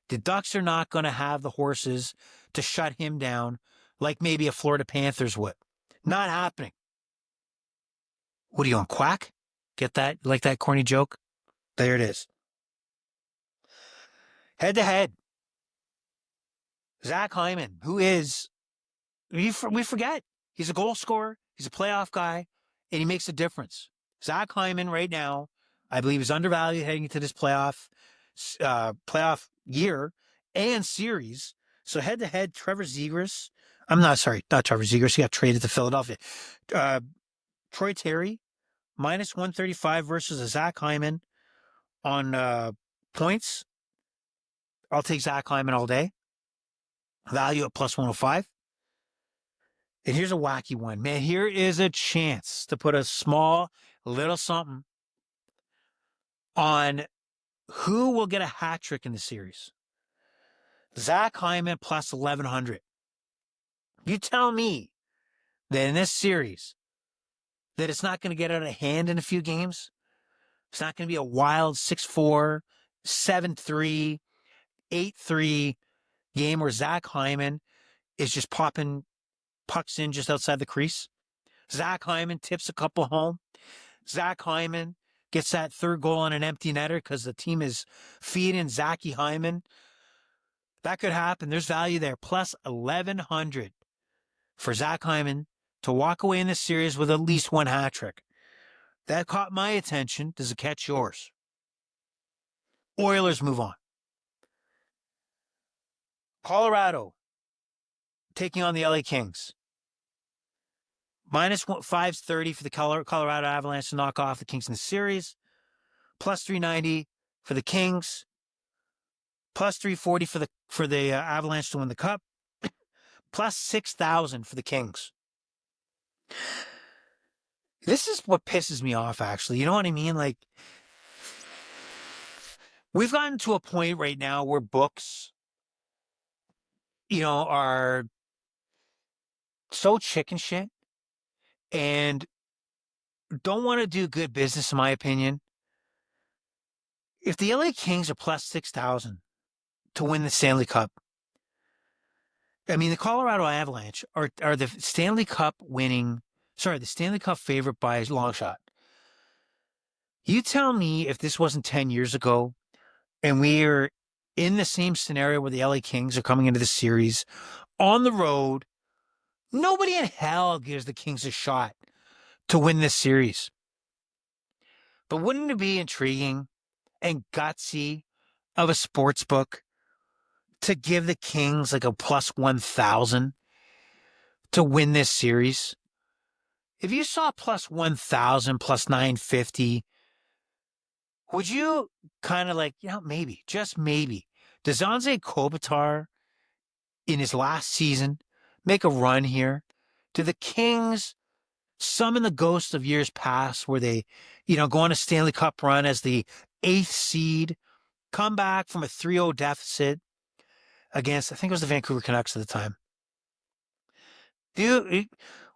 The Ducks are not going to have the horses to shut him down like maybe a Florida Panthers would. Not happening. What are you on, quack? Get that? Like that corny joke? There it is. Head to head. Zach Hyman, who is, we forget, he's a goal scorer, he's a playoff guy, and he makes a difference. Zach Hyman right now, I believe, is undervalued heading into this playoff year and series. So head to head, not Trevor Zegras. He got traded to Philadelphia. Troy Terry, -135 versus a Zach Hyman on points. I'll take Zach Hyman all day. Value at plus 105. And here's a wacky one. Man, here is a chance to put a small little something on who will get a hat trick in the series. Zach Hyman plus 1,100. You tell me that in this series that it's not going to get out of hand in a few games. It's not going to be a wild 6-4, 7-3, 8-3. game where Zach Hyman is just popping pucks in just outside the crease. Zach Hyman tips a couple home. Zach Hyman gets that third goal on an empty netter because the team is feeding Zachy Hyman. That could happen. There's value there. Plus 1,100 for Zach Hyman to walk away in this series with at least one hat trick. That caught my attention. Does it catch yours? Oilers move on. Colorado taking on the LA Kings. Minus 530 for the Colorado Avalanche to knock off the Kings in the series. Plus 390 for the Kings. Plus 340 for the Avalanche to win the Cup. Plus 6,000 for the Kings. This is what pisses me off, actually. You know what I mean? Like, we've gotten to a point right now where books, are so chicken shit and don't want to do good business, in my opinion. If the LA Kings are plus 6,000 to win the Stanley Cup, I mean, the Colorado Avalanche are the Stanley Cup favorite by a long shot. You tell me if this wasn't 10 years ago and we're in the same scenario where the LA Kings are coming into the series on the road, nobody in hell gives the Kings a shot to win this series. But wouldn't it be intriguing and gutsy of a sports book to give the Kings like a plus 1,000 to win this series? If you saw plus 1,000, plus 950, would you kind of like, maybe, just maybe, does Anze Kopitar in his last season make a run here? Do the Kings summon the ghosts of years past where they, go on a Stanley Cup run as the 8th seed, come back from a 3-0 deficit against, I think it was the Vancouver Canucks at the time? Dude,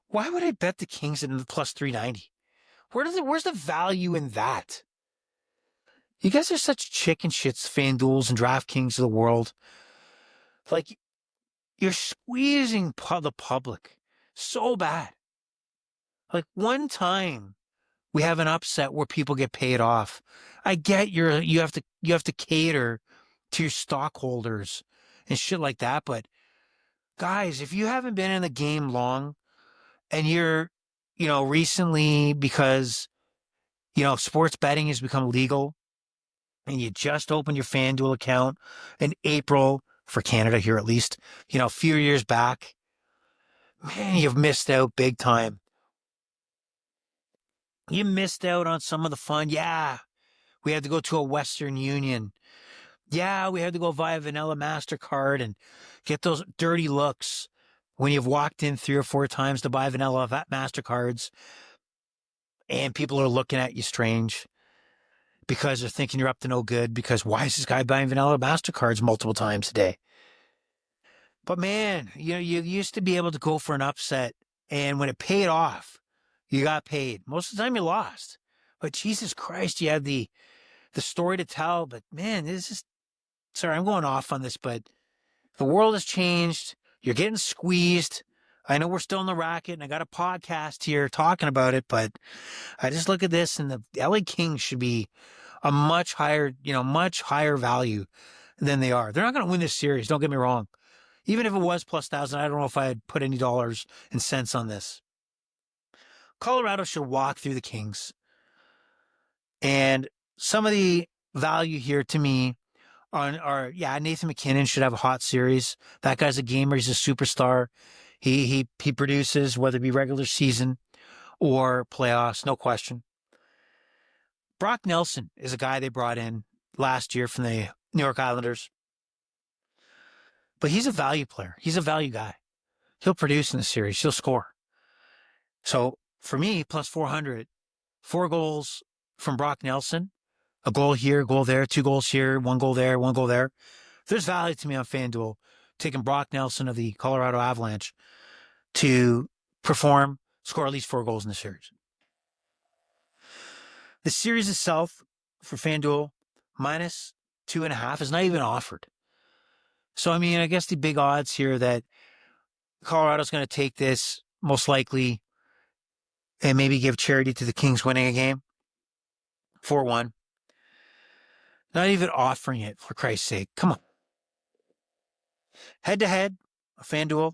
why would I bet the Kings in the plus 390? Where's the value in that? You guys are such chicken shits, FanDuels and DraftKings of the world. Like, you're squeezing the public so bad. Like, one time we have an upset where people get paid off. I get you have to cater to your stockholders and shit like that, but guys, if you haven't been in the game long and you're, recently because, sports betting has become legal and you just opened your FanDuel account in April for Canada here, at least, a few years back, man, you've missed out big time. You missed out on some of the fun. Yeah, we had to go to a Western Union. Yeah, we had to go via Vanilla MasterCard and get those dirty looks when you've walked in 3 or 4 times to buy Vanilla MasterCards and people are looking at you strange because they're thinking you're up to no good because why is this guy buying Vanilla MasterCards multiple times a day? But man, you used to be able to go for an upset and when it paid off, you got paid. Most of the time you lost. But Jesus Christ, you had the story to tell. But man, sorry, I'm going off on this, but the world has changed. You're getting squeezed. I know we're still in the racket and I got a podcast here talking about it, but I just look at this and the LA Kings should be a much higher value than they are. They're not going to win this series. Don't get me wrong. Even if it was plus 1,000, I don't know if I'd put any dollars and cents on this. Colorado should walk through the Kings. And some of the value here to me are Nathan McKinnon should have a hot series. That guy's a gamer. He's a superstar. He produces, whether it be regular season or playoffs, no question. Brock Nelson is a guy they brought in last year from the New York Islanders. But he's a value player. He's a value guy. He'll produce in the series. He'll score. So for me, plus 400, 4 goals from Brock Nelson, a goal here, a goal there, 2 goals here, 1 goal there, 1 goal there. There's value to me on FanDuel taking Brock Nelson of the Colorado Avalanche to perform, score at least 4 goals in the series. The series itself for FanDuel, minus 2.5 is not even offered. So, I mean, I guess the big odds here that Colorado's going to take this most likely and maybe give charity to the Kings winning a game 4-1. Not even offering it, for Christ's sake. Come on. Head to head, a FanDuel.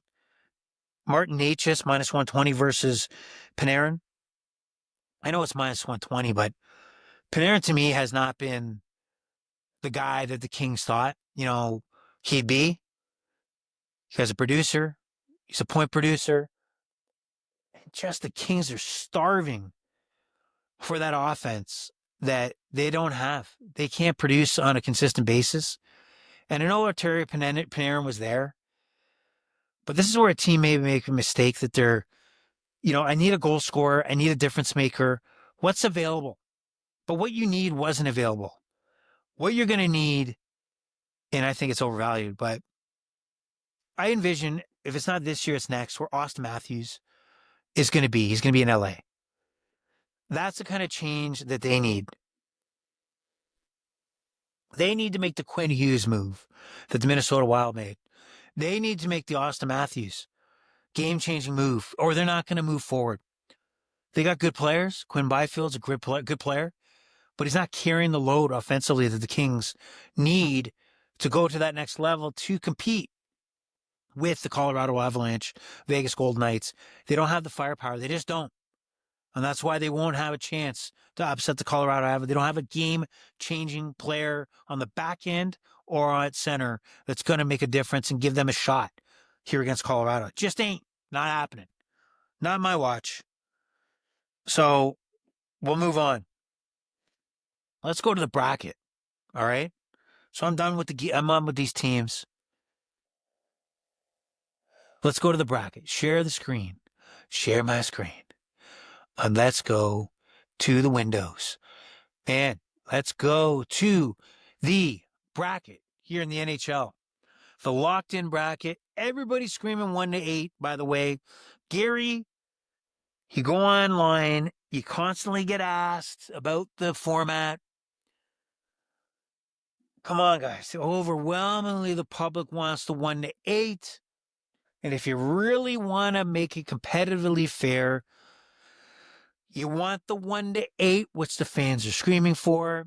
Martin Necas minus 120 versus Panarin. I know it's minus 120, but Panarin to me has not been the guy that the Kings thought, he'd be. He's a producer. He's a point producer. And just the Kings are starving for that offense that they don't have. They can't produce on a consistent basis. And I know Arturi Panarin was there, but this is where a team may make a mistake that they're, I need a goal scorer. I need a difference maker. What's available? But what you need wasn't available. What you're going to need, and I think it's overvalued, but I envision, if it's not this year, it's next, where Austin Matthews is going to be. He's going to be in LA. That's the kind of change that they need. They need to make the Quinn Hughes move that the Minnesota Wild made. They need to make the Austin Matthews game-changing move, or they're not going to move forward. They got good players. Quinn Byfield's a good player, but he's not carrying the load offensively that the Kings need to go to that next level to compete with the Colorado Avalanche, Vegas Golden Knights. They don't have the firepower. They just don't. And that's why they won't have a chance to upset the Colorado Avalanche. They don't have a game-changing player on the back end or at center that's going to make a difference and give them a shot here against Colorado. Just ain't. Not happening. Not my watch. So we'll move on. Let's go to the bracket. All right? So I'm done with I'm on with these teams. Let's go to the bracket. Share the screen. Share my screen. And let's go to the windows. And let's go to the bracket here in the NHL. The locked-in bracket. Everybody's screaming 1-8, by the way. Gary, you go online. You constantly get asked about the format. Come on, guys. Overwhelmingly, the public wants the 1-8. And if you really want to make it competitively fair, you want the 1-8, which the fans are screaming for.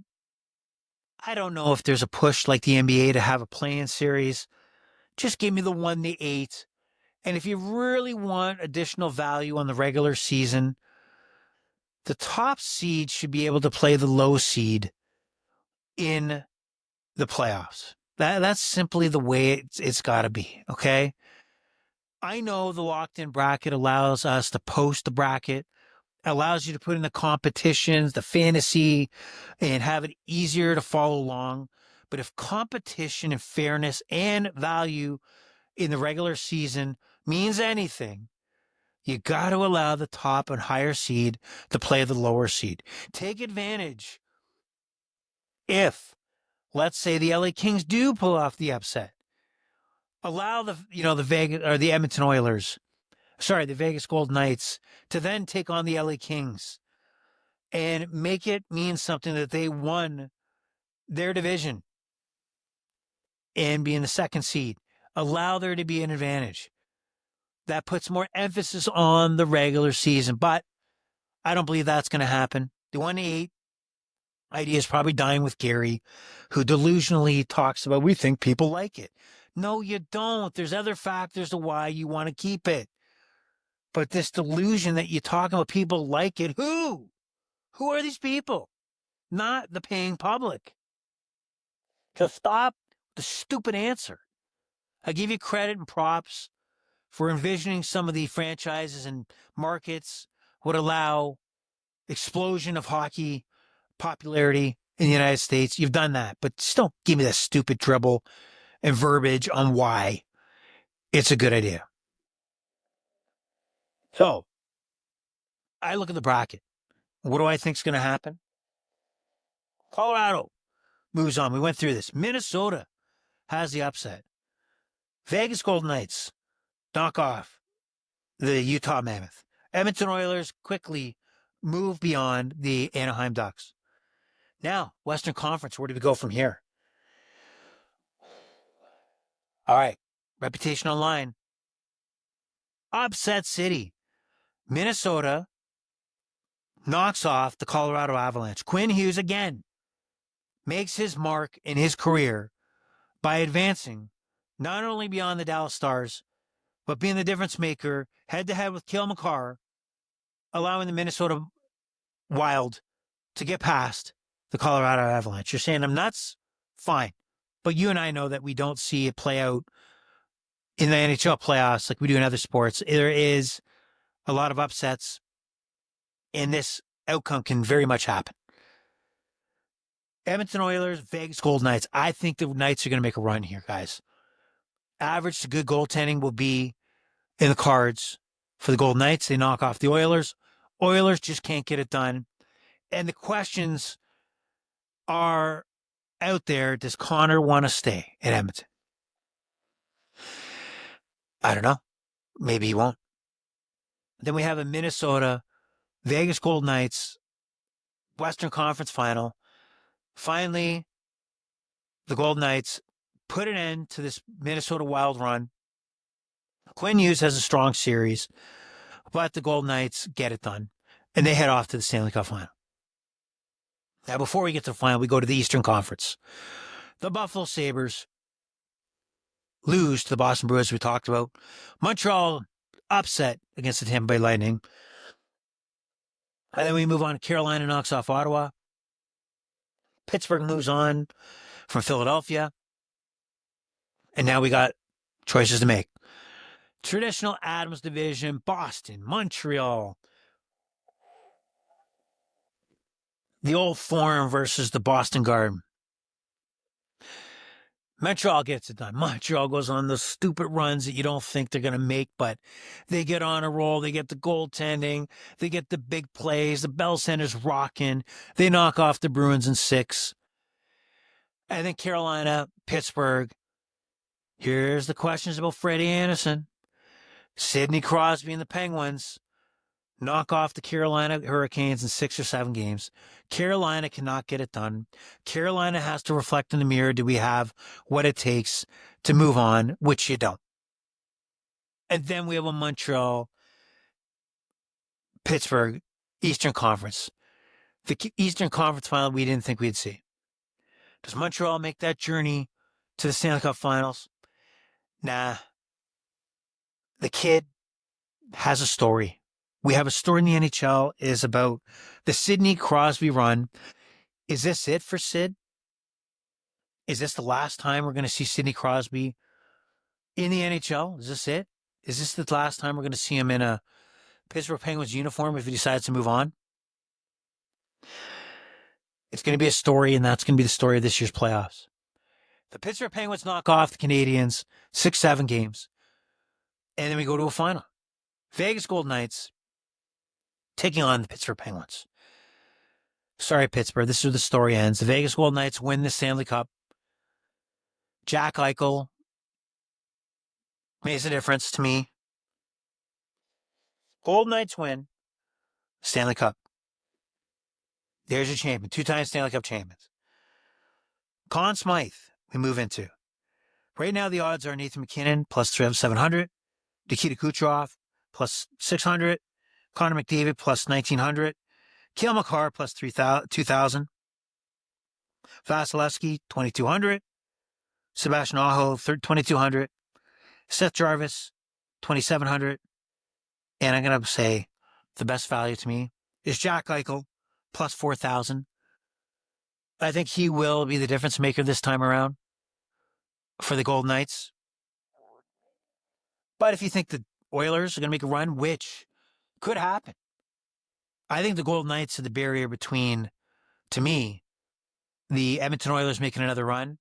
I don't know if there's a push like the NBA to have a play-in series. Just give me the 1-8. And if you really want additional value on the regular season, the top seed should be able to play the low seed in the playoffs. That's simply the way it's got to be, okay? I know the locked-in bracket allows us to post the bracket, allows you to put in the competitions, the fantasy, and have it easier to follow along. But if competition and fairness and value in the regular season means anything, you got to allow the top and higher seed to play the lower seed. Take advantage if, let's say, the LA Kings do pull off the upset. Allow the Vegas or the Edmonton Oilers, the Vegas Golden Knights, to then take on the LA Kings and make it mean something that they won their division and be in the second seed. Allow there to be an advantage. That puts more emphasis on the regular season, but I don't believe that's going to happen. The 1-8 idea is probably dying with Gary, who delusionally talks about, we think people like it. No, you don't. There's other factors to why you want to keep it. But this delusion that you're talking about people like it, who? Who are these people? Not the paying public. So stop the stupid answer. I give you credit and props for envisioning some of the franchises and markets would allow explosion of hockey popularity in the United States. You've done that, but just don't give me that stupid dribble and verbiage on why it's a good idea. So I look at the bracket. What do I think is going to happen? Colorado moves on. We went through this. Minnesota has the upset. Vegas Golden Knights knock off the Utah Mammoth. Edmonton Oilers quickly move beyond the Anaheim Ducks. Now, Western Conference, where do we go from here? All right. Reputation online. Upset City. Minnesota knocks off the Colorado Avalanche. Quinn Hughes again makes his mark in his career by advancing not only beyond the Dallas Stars, but being the difference maker head-to-head with Cale Makar, allowing the Minnesota Wild to get past the Colorado Avalanche. You're saying I'm nuts? Fine. But you and I know that we don't see it play out in the NHL playoffs like we do in other sports. There is a lot of upsets, and this outcome can very much happen. Edmonton Oilers, Vegas Golden Knights. I think the Knights are going to make a run here, guys. Average to good goaltending will be in the cards for the Golden Knights. They knock off the Oilers. Oilers just can't get it done. And the questions are out there. Does Connor want to stay at Edmonton? I don't know. Maybe he won't. Then we have a Minnesota, Vegas Golden Knights, Western Conference Final. Finally, the Golden Knights put an end to this Minnesota Wild run. Quinn Hughes has a strong series, but the Golden Knights get it done, and they head off to the Stanley Cup Final. Now, before we get to the final, we go to the Eastern Conference. The Buffalo Sabres lose to the Boston Bruins, we talked about. Montreal upset against the Tampa Bay Lightning. And then we move on. Carolina knocks off Ottawa. Pittsburgh moves on from Philadelphia. And now we got choices to make. Traditional Adams division, Boston, Montreal. The old Forum versus the Boston Garden. Montreal gets it done. Montreal goes on those stupid runs that you don't think they're going to make, but they get on a roll. They get the goaltending. They get the big plays. The Bell Center's rocking. They knock off the Bruins in 6. And then Carolina, Pittsburgh. Here's the questions about Freddie Anderson. Sidney Crosby and the Penguins knock off the Carolina Hurricanes in 6 or 7 games. Carolina cannot get it done. Carolina has to reflect in the mirror. Do we have what it takes to move on? Which you don't. And then we have a Montreal, Pittsburgh, Eastern Conference. The Eastern Conference final we didn't think we'd see. Does Montreal make that journey to the Stanley Cup Finals? Nah. The kid has a story. We have a story in the NHL. It is about the Sidney Crosby run. Is this it for Sid? Is this the last time we're going to see Sidney Crosby in the NHL? Is this it? Is this the last time we're going to see him in a Pittsburgh Penguins uniform if he decides to move on? It's going to be a story, and that's going to be the story of this year's playoffs. The Pittsburgh Penguins knock off the Canadiens 6-7 games, and then we go to a final. Vegas Golden Knights taking on the Pittsburgh Penguins. Sorry, Pittsburgh. This is where the story ends. The Vegas Golden Knights win the Stanley Cup. Jack Eichel makes a difference to me. Golden Knights win Stanley Cup. There's your champion. 2-time Stanley Cup champions. Conn Smythe, we move into. Right now, the odds are Nathan McKinnon plus 700. Nikita Kucherov plus 600. Connor McDavid plus 1,900. Cale Makar plus 2,000. Vasilevsky, 2,200. Sebastian Aho, 2,200. Seth Jarvis, 2,700. And I'm going to say the best value to me is Jack Eichel, plus 4,000. I think he will be the difference maker this time around for the Golden Knights. But if you think the Oilers are going to make a run, which could happen, I think the Golden Knights are the barrier between, to me, the Edmonton Oilers making another run.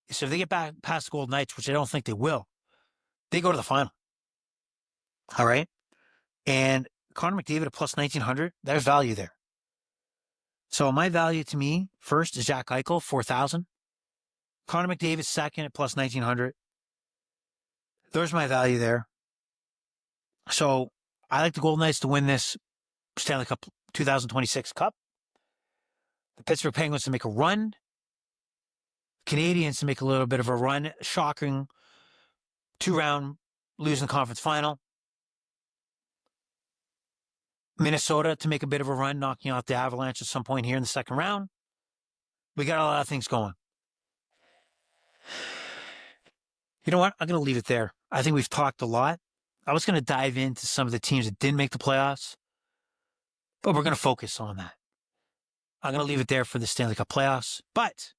So if they get back past the Golden Knights, which I don't think they will, they go to the final. All right? And Connor McDavid at plus 1,900, there's value there. So my value to me, first, is Jack Eichel, 4,000. Connor McDavid, second at plus 1,900. There's my value there. So I like the Golden Knights to win this Stanley Cup 2026 Cup. The Pittsburgh Penguins to make a run. Canadiens to make a little bit of a run. Shocking 2-round losing the conference final. Minnesota to make a bit of a run, knocking out the Avalanche at some point here in the second round. We got a lot of things going. You know what? I'm going to leave it there. I think we've talked a lot. I was going to dive into some of the teams that didn't make the playoffs, but we're going to focus on that. I'm going to leave it there for the Stanley Cup playoffs. But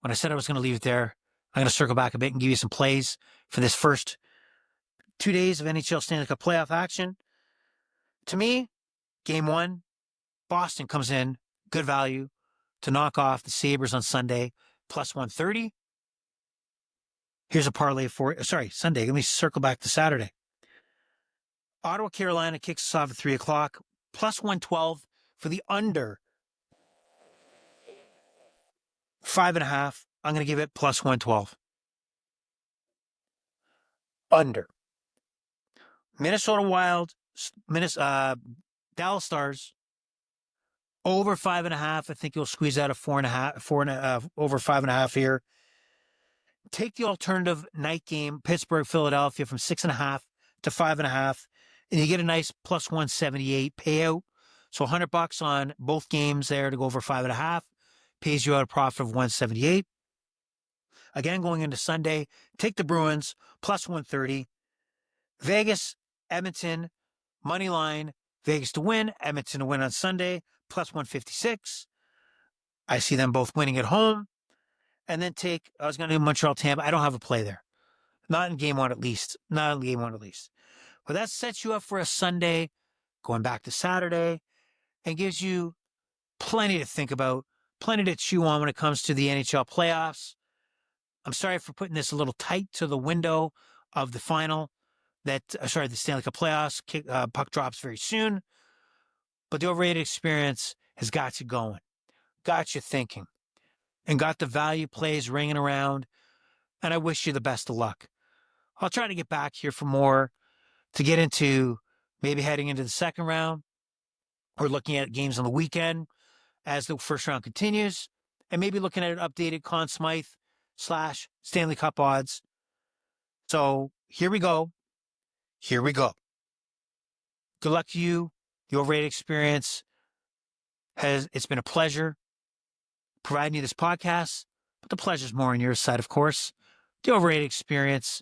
when I said I was going to leave it there, I'm going to circle back a bit and give you some plays for this first 2 days of NHL Stanley Cup playoff action. To me, game one, Boston comes in, good value to knock off the Sabres on Sunday, plus 130. Here's a parlay for Sunday. Let me circle back to Saturday. Ottawa, Carolina kicks us off at 3 o'clock, plus 112 for the under 5.5. I'm going to give it plus 112. Under. Minnesota Wild, Dallas Stars, over 5.5. I think you'll squeeze out a 4.5, over 5.5 here. Take the alternative night game, Pittsburgh, Philadelphia, from 6.5 to 5.5, and you get a nice plus 178 payout. So $100 on both games there to go over 5.5 pays you out a profit of 178. Again, going into Sunday, take the Bruins plus 130. Vegas, Edmonton, money line, Vegas to win, Edmonton to win on Sunday, plus 156. I see them both winning at home. And then I was going to do Montreal, Tampa. I don't have a play there. Not in game one at least. But that sets you up for a Sunday, going back to Saturday, and gives you plenty to think about, plenty to chew on when it comes to the NHL playoffs. I'm sorry for putting this a little tight to the window of the final. The Stanley Cup playoffs. Puck drops very soon. But the Overrated Experience has got you going, got you thinking, and got the value plays ringing around. And I wish you the best of luck. I'll try to get back here for more to get into maybe heading into the second round or looking at games on the weekend as the first round continues, and maybe looking at an updated Conn Smythe / Stanley Cup odds. So here we go. Good luck to you. The Overrated Experience it's been a pleasure providing you this podcast, but the pleasure's more on your side, of course. The Overrated Experience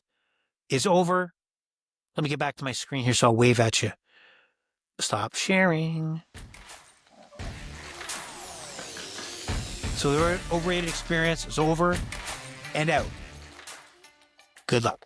is over. Let me get back to my screen here so I'll wave at you. Stop sharing. So the Overrated Experience is over and out. Good luck.